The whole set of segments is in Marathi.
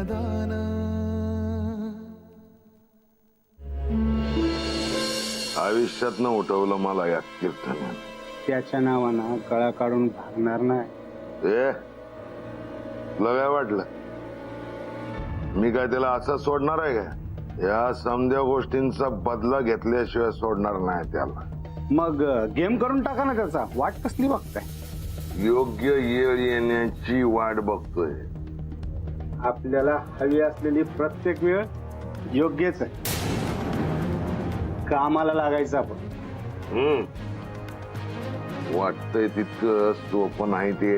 दान. आयुष्यातनं उठवलं मला या कीर्तनानं. त्याच्या नावानं गळा काढून भागणार नाही. ए तुला काय वाटलं मी काय त्याला असं सोडणार आहे का? या समध्या गोष्टींचा बदला घेतल्याशिवाय सोडणार नाही त्याला. मग गेम करून टाका ना त्याचा. वाट कसली बघताय? योग्य येळ येण्याची वाट बघतोय. आपल्याला हवी असलेली प्रत्येक वेळ योग्यच आहे. कामाला लागायचं आपण. वाटतंय तितकं सोपं नाही ते.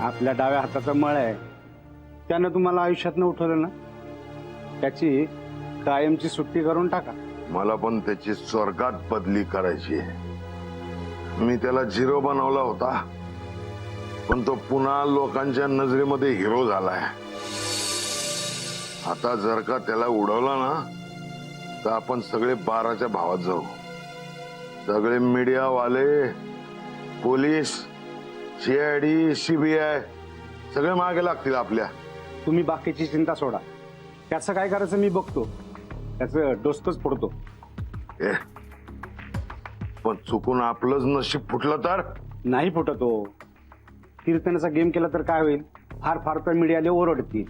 आपल्या डाव्या हाताचा मळ आहे, त्यानं तुम्हाला आयुष्यातनं उठवलं ना, त्याची कायमची सुट्टी करून टाका. मला पण त्याची स्वर्गात बदली करायची आहे. मी त्याला झिरो बनवला होता, पण तो पुन्हा लोकांच्या नजरेमध्ये हिरो झालाय. आता जर का त्याला उडवलं ना, तर आपण सगळे 12च्या भावात जाऊ. सगळे मीडियावाले, पोलीस, CID, CBI सगळे मागे लागतील आपल्या. तुम्ही बाकीची चिंता सोडा. त्याचं काय करायचं मी बघतो. त्याचं डोसकच फोडतो. ए पण चुकून आपलंच नशीब फुटलं तर? नाही फुटत हो. कीर्तनाचा गेम केला तर काय होईल? फार फार तर मीडियाले ओरडतील,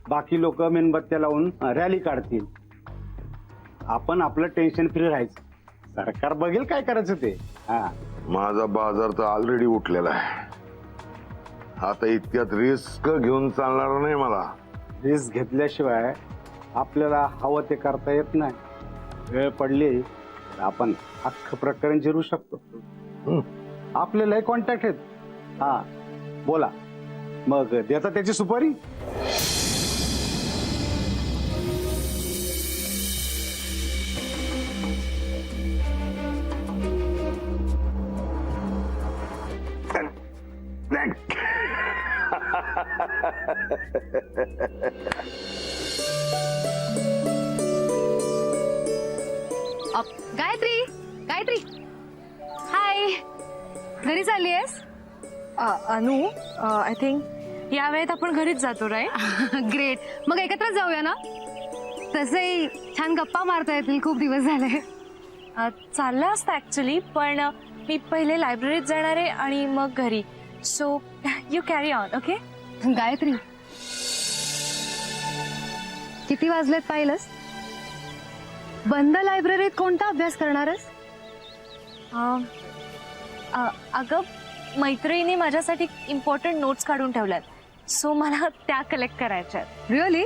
बाकी लोक मेणबत्त्या लावून रॅली काढतील. आपण आपलं टेन्शन फ्री राहायचं. सरकार बघेल काय करायचं ते. हा, माझा बाजार तर ऑलरेडी उठलेला आहे. आता इतक्यात रिस्क घेऊन चालणार नाही मला. रिस्क घेतल्याशिवाय आपल्याला हवं ते करता येत नाही. वेळ पडली तर आपण अख्खं प्रकरण जिरू शकतो. आपले लय कॉन्टॅक्ट आहेत. हा बोला, मग देता त्याची सुपारी? गायत्री, गायत्री, हाय. घरी चालली आहेस? अनु, आय थिंक या वेळेत आपण घरीच जातो, राईट? ग्रेट. मग एकत्रच जाऊया ना. तसंही छान गप्पा मारता येतील. खूप दिवस झाले. चाललं असतं ऍक्च्युली, पण मी पहिले लायब्ररीत जाणार आहे आणि मग घरी. So you carry on. Okay Gayatri, किती वाजलेत पाहिलंस? बंद लायब्ररीत कोणता अभ्यास करणारस? अगं, मैत्रिणीने माझ्यासाठी इम्पॉर्टंट नोट्स काढून ठेवल्यात, सो मला त्या कलेक्ट करायच्या आहेत. रिअली?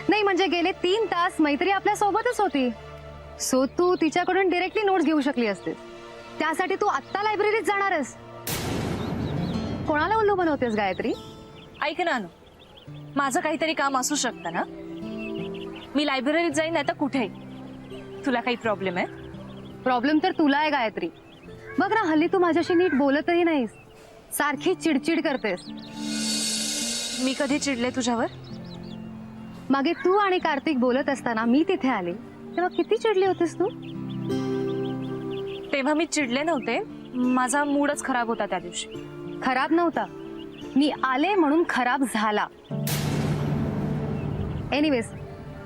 नाही म्हणजे गेले 3 तास मैत्री आपल्या सोबतच होती. सो तू तिच्याकडून डिरेक्टली नोट्स घेऊ शकली असते. त्यासाठी तू आत्ता लायब्ररीत जाणारस? कोणाला उल्लू बनवतेस गायत्री? ऐक ना अनु, माझं काहीतरी काम असू शकतं ना. मी लायब्ररीत जाईन नाही तर कुठेही. तुला काही प्रॉब्लेम आहे? प्रॉब्लेम तर तुला आहे गायत्री. बघ ना, हल्ली तू माझ्याशी नीट बोलतही नाहीस. सारखी चिडचिड करतेस. मी कधी चिडले तुझ्यावर? मागे तू आणि कार्तिक बोलत असताना मी तिथे आले तेव्हा किती चिडली होतीस तू? तेव्हा मी चिडले नव्हते. माझा मूडच खराब होता त्या दिवशी. खराब नव्हता, मी आले म्हणून खराब झाला. एनिवेज,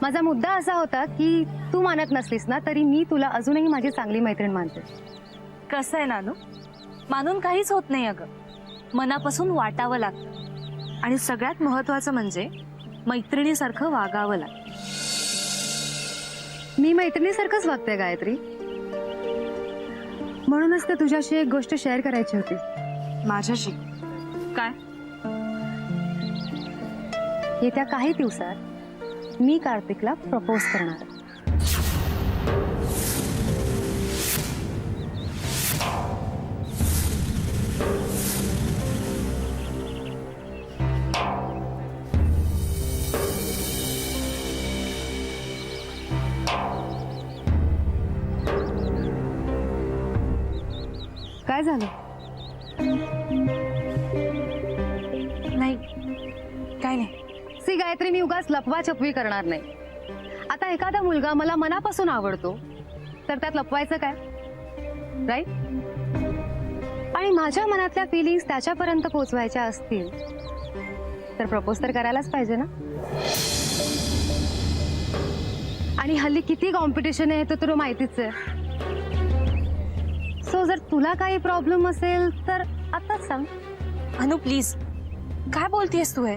माझा मुद्दा असा होता की तू मानत नसलीस ना तरी मी तुला अजूनही माझी चांगली मैत्रीण मानते. कसं आहे नानू, मानून काहीच होत नाही अगं. मनापासून वाटावं लागतं आणि सगळ्यात महत्वाचं म्हणजे मैत्रिणीसारखं वागावं लागतं. मी मैत्रिणीसारखंच वागते गायत्री. म्हणूनच तर तुझ्याशी एक गोष्ट शेअर करायची होती. माझ्याशी? काय? येत्या काही दिवसात मी कार्तिकला प्रपोज करणार आहे. काय झालं? नाही, काय नाही. सी गायत्री, मी उगाच लपवाछपवी करणार नाही. आता एखादा मुलगा मला मनापासून आवडतो तर त्यात लपवायचं काय, राईट? आणि माझ्या मनातल्या फिलिंग्स त्याच्यापर्यंत पोहोचवायच्या असतील तर प्रपोज तर करायलाच पाहिजे ना. आणि हल्ली किती कॉम्पिटिशन आहे हे तुला माहितीच आहे. सो जर तुला काही प्रॉब्लेम असेल तर आताच सांग. अनु प्लीज, काय बोलतेस तू हे?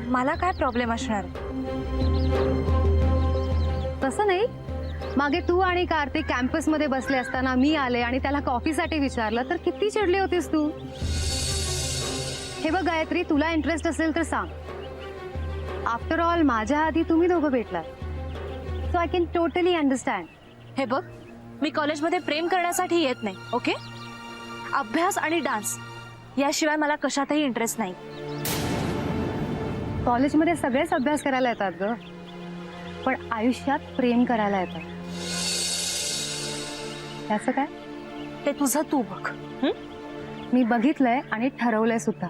मला काय प्रॉब्लेम असणार? तसं नाही. मागे तू आणि कार्तिक कॅम्पस मध्ये बसले असताना मी आले आणि त्याला कॉफीसाठी विचारलं तर किती चिडली होतीस तू. हे बघ गायत्री, तुला इंटरेस्ट असेल तर सांग. आफ्टर ऑल माझ्या आधी तुम्ही दोघं भेटलात. So I can totally understand. हे बघ, मी कॉलेजमध्ये प्रेम करण्यासाठी येत नाही, ओके? अभ्यास आणि डान्स याशिवाय मला कशातही इंटरेस्ट नाही. कॉलेजमध्ये सगळेच अभ्यास करायला येतात ग, पण आयुष्यात प्रेम करायला येतात. त्याचं काय? ते तुझं तू बघ. मी बघितलंय आणि ठरवलंय सुद्धा.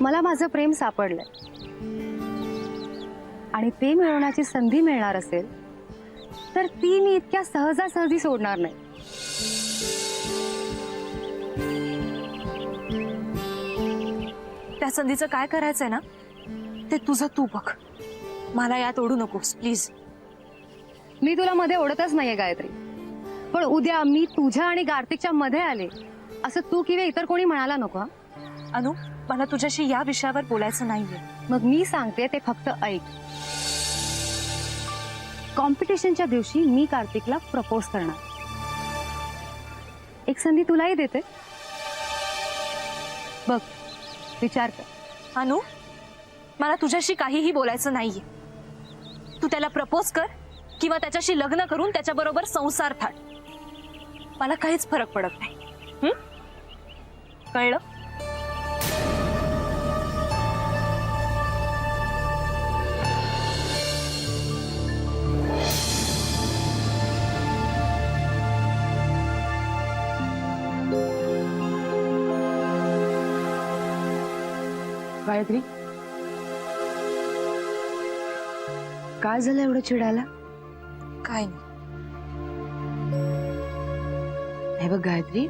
मला माझं प्रेम सापडलंय आणि ते मिळवण्याची संधी मिळणार असेल तर ती मी इतक्या सहजासहजी सोडणार नाही. त्या संधीचं काय करायचंय ना ते तुझं तू बघ. मला यात ओढू नकोस प्लीज. मी तुला मध्ये ओढतच नाहीये गायत्री, पण उद्या मी तुझ्या आणि कार्तिकच्या मध्ये आले असं तू किंवा इतर कोणी म्हणाला नको. अनु, मला तुझ्याशी या विषयावर बोलायचं नाहीये. मग मी सांगते ते फक्त ऐक. कॉम्पिटिशनच्या दिवशी मी कार्तिकला प्रपोज करणार. एक संधी तुलाही देते, बघ, विचार कर. अनु, मला तुझ्याशी काहीही बोलायचं नाहीये. तू त्याला प्रपोज कर किंवा त्याच्याशी लग्न करून त्याच्याबरोबर संसार थाट. मला काहीच फरक पडत नाही. कळलं? गायत्री, काय झालं एवढं चिडायला? काय नाही. हे बघ गायत्री,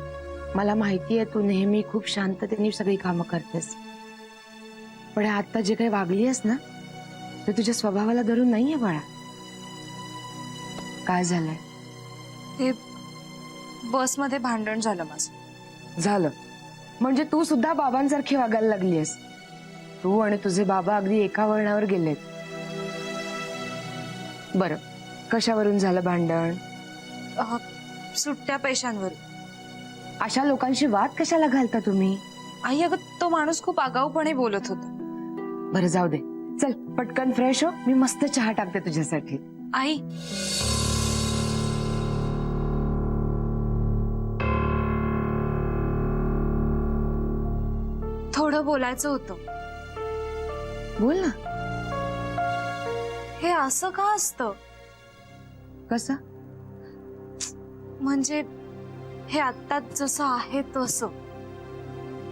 मला माहिती आहे तू नेहमी खूप शांततेने सगळी कामं करतेस, पण आता जे काही वागली आहेस ना ते तुझ्या स्वभावाला धरून नाहीये बाळा. काय झालंय? ते बसमध्ये भांडण झालं माझं. झालं म्हणजे तू सुद्धा बाबांसारखी वागायला लागलीस. तू आणि तुझे बाबा अगदी एका वळणावर गेलेत. बरं, कशावरून झालं भांडण? सुट्ट्या पैशांवर. अशा लोकांशी वाद कशाला घालता तुम्ही? आई, अगं तो माणूस खूप आगाऊपणे बोलत होता. बरं जाऊ दे, चल पटकन फ्रेश हो, मी मस्त चहा टाकते तुझ्यासाठी. आई, थोडं बोलायचं होतं. बोल ना. हे असं का असतं? कसं? म्हणजे हे आत्ता जसं आहे तसं.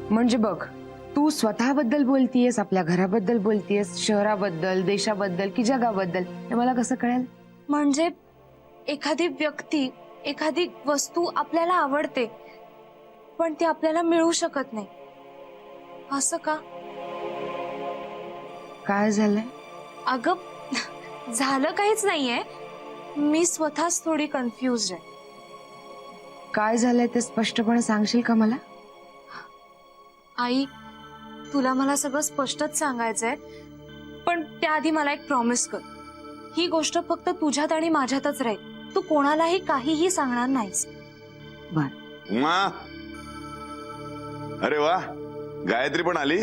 म्हणजे बघ, तू स्वतःबद्दल बोलतीयस, आपल्या घराबद्दल बोलतीयस, शहराबद्दल, देशाबद्दल की जगाबद्दल, हे मला कसं कळेल? म्हणजे एखादी व्यक्ती, एखादी वस्तू आपल्याला आवडते पण ती आपल्याला मिळू शकत नाही. असं का? काय झालंय? अगं झालं काहीच नाहीये, मी स्वतःच थोडी कन्फ्युज आहे. काय झालंय ते स्पष्टपणे सांगशील का मला? आई, तुला मला सगळं स्पष्टच सांगायचंय, पण त्याआधी मला एक प्रॉमिस कर. ही गोष्ट फक्त तुझ्यात आणि माझ्यातच राहील. तू कोणालाही काहीही सांगणार नाहीस. बर. उमा, अरे वा, गायत्री पण आली.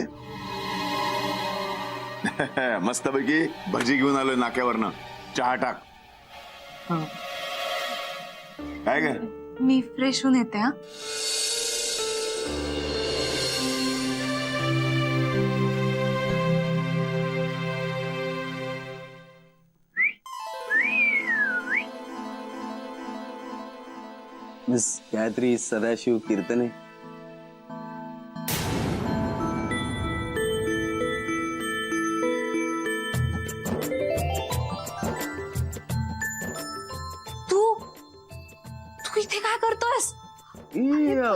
मस्तपैकी भजी घेऊन आलोय नाक्यावरनं. चहा टाक. हं. काय ग? मी फ्रेश होऊन येते. हा, मिस गायत्री सदाशिव कीर्तने. तू तू इथे काय करतोयस?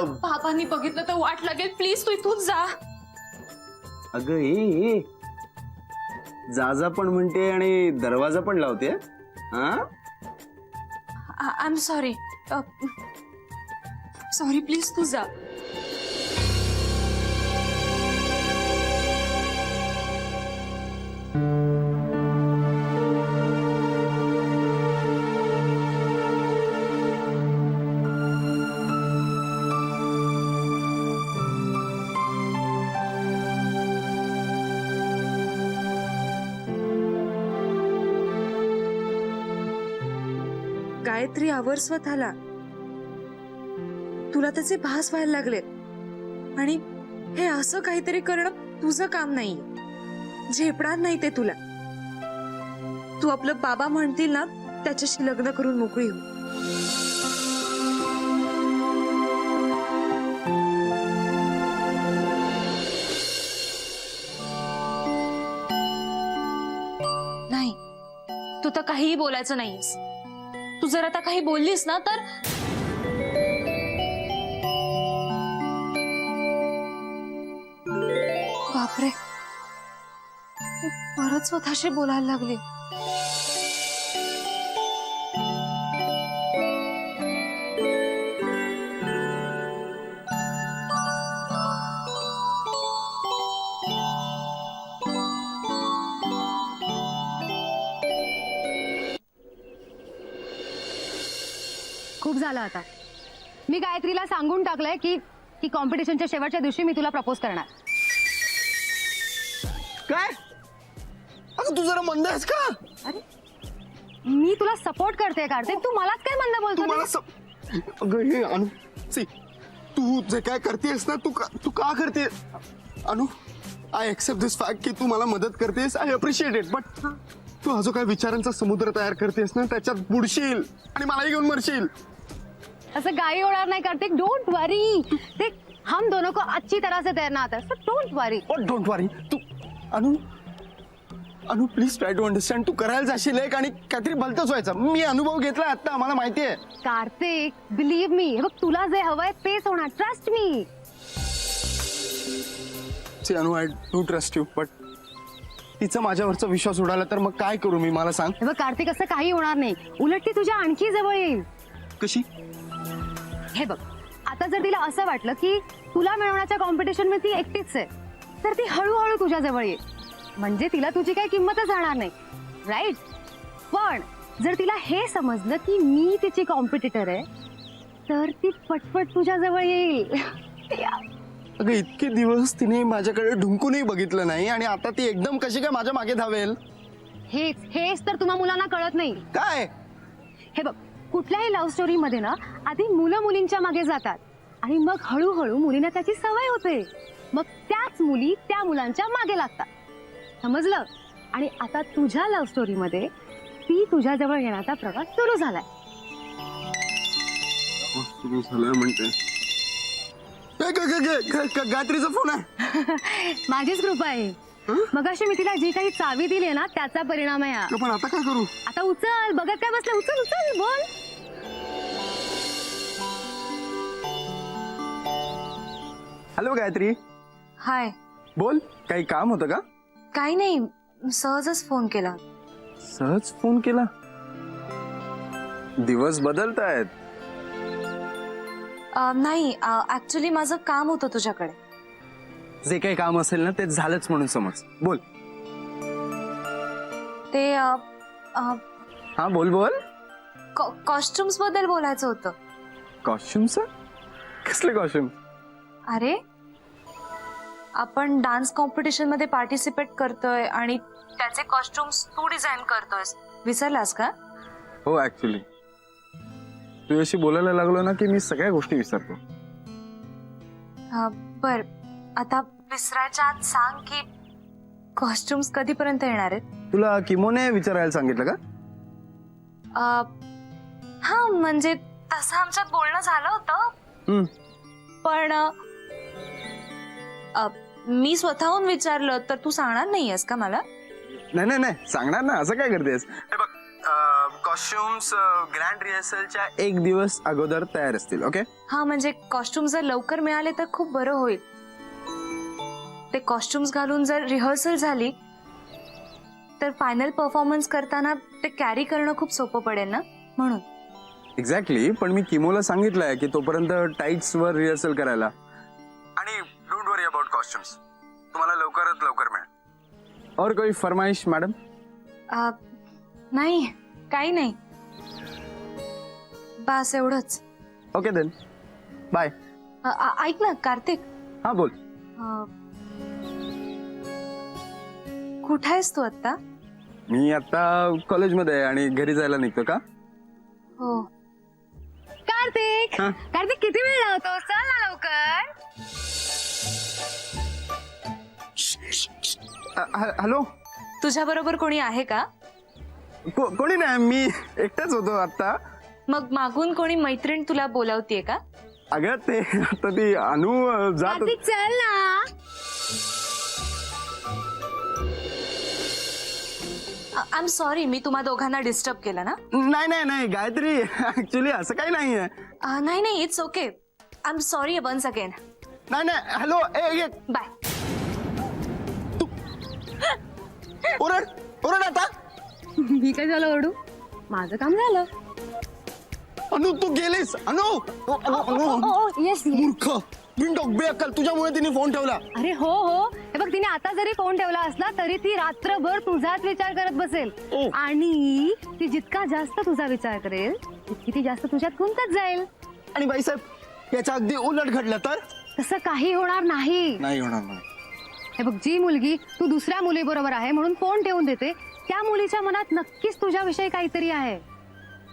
बाबांनी बघितलं तर वाट लागेल. प्लीज तू इथून जा. अगं ए जा पण म्हणते आणि दरवाजा पण लावते. हा I am sorry. Sorry, please तू जा. गायत्री आवर स्वतःला. तुला त्याचे भास व्हायला लागले आणि हे असं काहीतरी करणं तुझं काम नाही. झेपणार नाही ते तुला. तू आपलं बाबा म्हणतील ना त्याच्याशी लग्न करून मोकळी हो. नाही, तू तर काहीही बोलायचं नाहीस. तू जर आता काही बोललीस ना तर बापरे, मी परत स्वतःशी बोलायला लागले. खूप झालं आता. मी गायत्रीला सांगून टाकलंय की कॉम्पिटिशनच्या शेवटच्या दिवशी मी तुला प्रपोज करणार. काय? अगं तू जरा मंद आहेस का? अरे मी तुला सपोर्ट करते कार्तिक, तू मलाच काय मंद तू बोलतो? मला अगं हे अनु सी तू जे काय करतेस ना तू का करते अनु. आय एक्सेप्ट दिस फॅक्ट की तू मला मदत करतेस. I appreciate it. बट तू हा जो काय विचारांचा समुद्र तयार करतेस ना त्याच्यात बुडशील आणि मलाही घेऊन मरशील. असं काही होणार नाही कार्तिक. डोंट वरी. देख हम दोनों को अच्छी तरह से तैरना आता है, सो डोंट वरी. डोंट वरी. तू अनु प्लीज ट्राय टू अंडरस्टँड. तू करायला जाशील एक आणि काहीतरी भलतंच व्हायचं. मी अनुभव घेतला आता, मला माहितीये. कार्तिक बिलीव्ह मी. हे बघ तुला जे हवंय तेच होणार. Trust me. सी अनु I do trust you but तिचा माझ्यावरचा विश्वास उडाला तर मग काय करू मी, मला सांग. हे बघ कार्तिक असं काही होणार नाही. उलट ती तुझ्या आणखी जवळ येईल. कशी? हे बघ आता जर तिला असं वाटलं की तुला मिळवण्याच्या कॉम्पिटिशन मध्ये ती एकटीच आहे तर ती हळूहळू तुझ्या जवळ येईल. म्हणजे तिला तुझी काही किंमतच राहणार नाही. राईट. पण जर तिला हे समजलं की मी तिची कॉम्पिटिटर आहे तर ती पटपट तुझ्या जवळ येईल. अगं इतके दिवस तिने माझ्याकडे ढुंकूनही बघितलं नाही आणि आता ती एकदम कशी काय माझ्या मागे धावेल? हेच तर तुम्हा मुलांना कळत नाही. काय? हे बघ कुठल्याही लव्ह स्टोरी मध्ये ना आधी मुलं मुलींच्या मागे जातात आणि मग हळूहळू मुलींना त्याची सवय होते. मग त्याच मुली त्या मुलांच्या मागे लागतात. समजलं? आणि आता तुझ्या लव्ह स्टोरी मध्ये ती तुझ्या जवळ येण्याचा प्रवास सुरू झालाय. सुरू झालाय म्हणते. गायत्रीचा फोन आहे. माझीच कृपा आहे. मगाशी मी तिला जी काही चावी दिली ना त्याचा परिणाम आहे हा. पण आता काय करू? आता उचल. बघत काय बसलं? उचल उचल बोल. हॅलो गायत्री. हाय. बोल, काही काम होतं का? काही नाही, सहजच फोन केला. सहज फोन केला? दिवस बदलतायत. नाही, ऍक्च्युली माझं काम होतं तुझ्याकडे. जे काही काम असेल ना ते झालंच म्हणून समज. बोल. ते हा बोल बोल. कॉस्ट्युम्स बद्दल बोलायचं होतं. कॉस्ट्युम्स? कसले कॉस्ट्युम? अरे आपण डान्स कॉम्पिटिशन मध्ये पार्टिसिपेट करतोय आणि त्याचे कॉस्ट्युम्स तू डिझाईन करतोयस. विसरलास का? हो ऍक्च्युली तुझ्याशी बोलायला लागलो ना की मी सगळ्या गोष्टी विसरतो. बर, आता विसरायच्या आत सांग की कॉस्ट्युम्स कधीपर्यंत येणार आहेत? तुला किमोने विचारायला सांगितलं का? हा म्हणजे तसं आमच्यात बोलणं झालं होतं. पण मी स्वतःहून विचारलं तर तू सांगणार नाहीयेस का मला? नाही सांगणार ना. असं काय करतेस? हे बघ कॉस्ट्युम्स ग्रँड रिहर्सलच्या 1 दिवस अगोदर तयार असतील. ओके. हा म्हणजे कॉस्ट्युम जर लवकर मिळाले तर खूप बरं होईल. ते कॉस्ट्युम्स घालून जर रिहर्सल झाली तर फायनल परफॉर्मन्स करताना ते कॅरी करणं खूप सोपं पडेल ना, म्हणून. एक्झॅक्टली. पण मी किमोला सांगितलंय की तोपर्यंत टाईट्स वर रिहर्सल करायला. आणि डोंट वरी अबाउट कॉस्ट्युम्स, तुम्हाला लवकरात लवकर मिळेल. और कोई फरमाइश मॅडम? नाही, काही नाही, बस एवढंच. Okay then, bye. ऐक ना कार्तिक, हा बोल. कुठे आहेस तू आता? मी आता कॉलेजमध्ये आहे आणि घरी जायला निघतो का? हो. कार्तिक, हा? कार्तिक किती वेळ लावतो? चल ना लवकर. हॅलो. तुझ्या बरोबर कोणी आहे का? कोणी नाही, मी एकटाच होतो आता. मग मागून कोणी मैत्रीण तुला बोलावतीये का? अगं ते आता ती अनु जात कार्तिक चल ना. आय एम सॉरी, मी तुम्हा दोघांना डिस्टर्ब केलं ना? नाही नाही नाही गायत्री, ऍक्च्युली असं काही नाहीये. नाही नाही, it's okay. I am sorry once again. नाही नाही. हॅलो. ए बाय. ओरड ओरड आता. मी काय झालं ओरडू? माझं काम झालं. अनु तू गेलीस. अनु येस. मूर्ख बिनडॉक बेअक्कल, तुझ्यामुळे तिने फोन ठेवला. अरे हो हो, हे बघ तिने आता जरी फोन ठेवला असला तरी ती रात्रभर तुझाच विचार करत बसेल. ओ. आणि ती जितका जास्त तुझा विचार करेल तितकी ती जास्त तुझ्यात गुंतत जाईल. आणि बाईसाहेब याच्या अगदी उलट घडलं तर? तसं काही होणार नाही. नाही होणार नाही. हे बघ, जी मुलगी तू दुसऱ्या मुलीबरोबर आहे म्हणून फोन ठेवून देते, त्या मुलीच्या मनात नक्कीच तुझ्याविषयी काहीतरी आहे.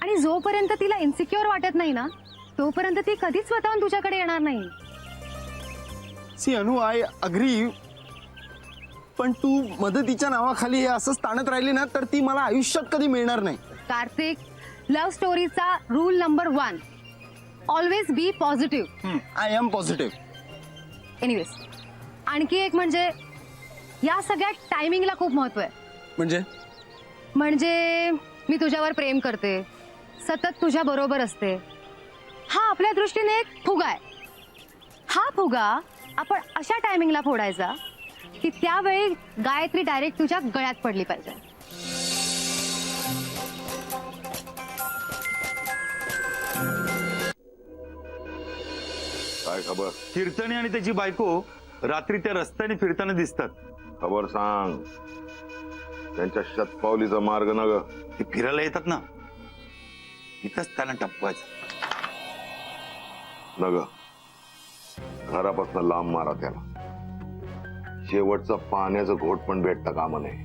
आणि जोपर्यंत तिला इन्सिक्युअर वाटत नाही ना, तोपर्यंत ती कधीच स्वतःहून तुझ्याकडे येणार नाही. सी अनु, आय अग्री, पण तू मदतीच्या नावाखाली हे असंच ताणत राहिली ना तर ती मला आयुष्यात कधी मिळणार नाही. कार्तिक, लव्ह स्टोरीचा rule number 1, always be positive. I am positive. Anyways, आणखी एक म्हणजे या सगळ्या टायमिंगला खूप महत्व आहे. म्हणजे मी तुझ्यावर प्रेम करते, सतत तुझ्या बरोबर असते, हा आपल्या दृष्टीने एक फुगा आहे. हा फुगा आपण अशा टायमिंगला फोडायचा की त्यावेळी गायत्री डायरेक्ट तुझ्या गळ्यात पडली पाहिजे. काय खबर? कीर्तनी आणि त्याची बायको रात्री त्या रस्त्याने फिरताना दिसतात. खबर सांग. त्यांच्या शतपावलीचा मार्ग न ग. ते फिरायला येतात ना, इथंच त्यांना टपवायचं. न ग, घरापासून लांब मारा त्याला. शेवटचं पाण्याचं घोट पण भेटता कामा नये.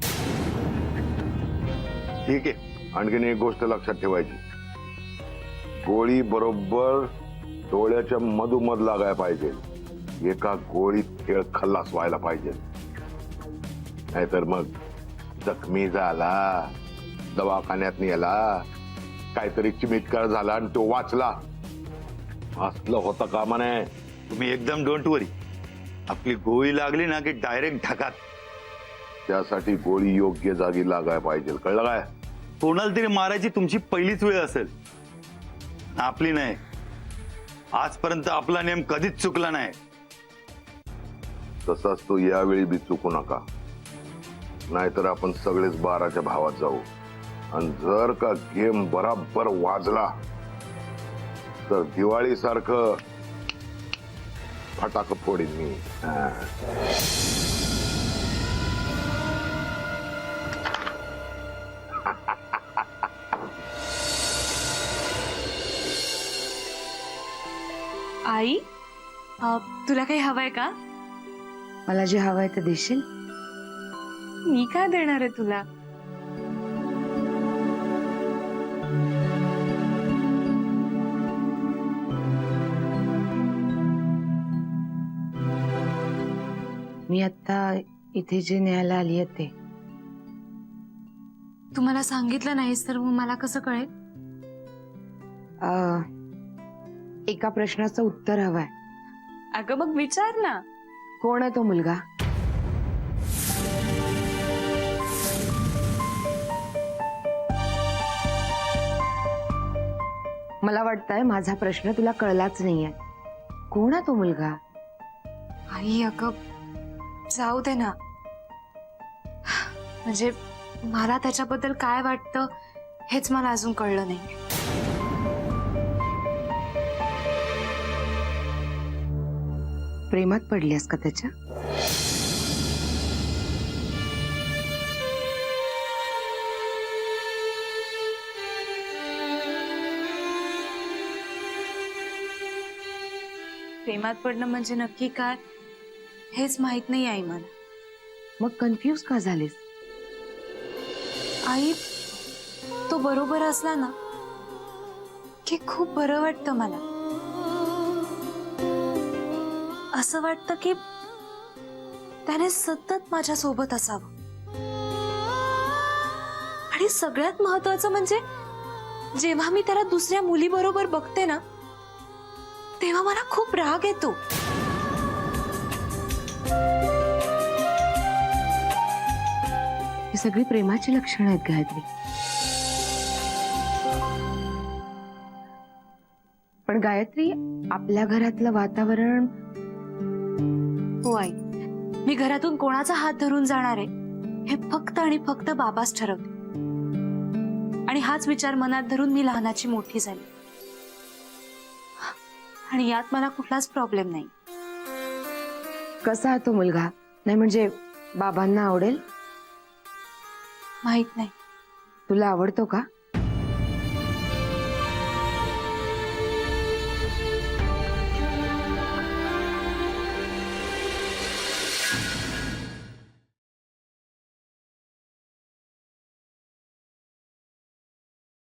ठीक आहे. आणखीन एक गोष्ट लक्षात ठेवायची, गोळी बरोबर डोळ्याच्या मधोमध लागायला पाहिजे. एका गोळीत खेळ खल्लास व्हायला पाहिजे, नाहीतर मग जखमी झाला, दवाखान्यात नेला, काहीतरी चिमिटकार झाला आणि तो वाचला, असलं होतं कामा नये. तुम्ही एकदम डोंट वरी. आपली गोळी लागली ना की डायरेक्ट ढगात. त्यासाठी गोळी योग्य जागी लागायला पाहिजे, कळलं काय? कोणाला तरी मारायची तुमची पहिलीच वेळ असेल, आपली नाही. आजपर्यंत आपला नेम कधीच चुकला नाही. तसाच तो यावेळी बी चुकू नका, नाहीतर आपण सगळेच 12च्या भावात जाऊ. आणि जर का गेम बराबर वाजला तर दिवाळी सारखं फटाक फोडीन मी. आई, तुला काही हवंय का? मला जे हवंय ते देशील? मी काय देणार आहे तुला? मी आता इथे जे न्यायला आली आहे ते. तुम्हाला सांगितलं नाहीस तर मग मला कसं कळेल? एका प्रश्नाचं उत्तर हवंय. अगं मग विचार ना. कोण आहे तो मुलगा? मला वाटतंय माझा प्रश्न तुला कळलाच नाहीये. कोण आहे तो मुलगा? आई अगं जाऊ दे ना. म्हणजे मला त्याच्याबद्दल काय वाटतं हेच मला अजून कळलं नाही. प्रेमात पडलीस का त्याच्या? प्रेमात पडणं म्हणजे नक्की काय हेच माहित नाही आई मला. मग कन्फ्यूज का झालीस? आई तो बरोबर असला ना की खूप बरं वाटतं मला. असं वाटतं की त्याने सतत माझ्या सोबत असावं. आणि सगळ्यात महत्वाचं म्हणजे जेव्हा मी त्याला दुसऱ्या मुलीबरोबर बघते ना तेव्हा मला खूप राग येतो. ही सगळी प्रेमाची लक्षणं आहेत गायत्री. पण गायत्री, आपल्या घरातलं वातावरण. हो आई, मी घरातून कोणाचा हात धरून जाणार आहे हे फक्त आणि फक्त बाबाच ठरवते. आणि हाच विचार मनात धरून मी लहानाची मोठी झाली. आणि यात मला कुठलाच प्रॉब्लेम नाही. कसा आहे तो मुलगा? नाही म्हणजे बाबांना आवडेल? माहित नाही. तुला आवडतो का?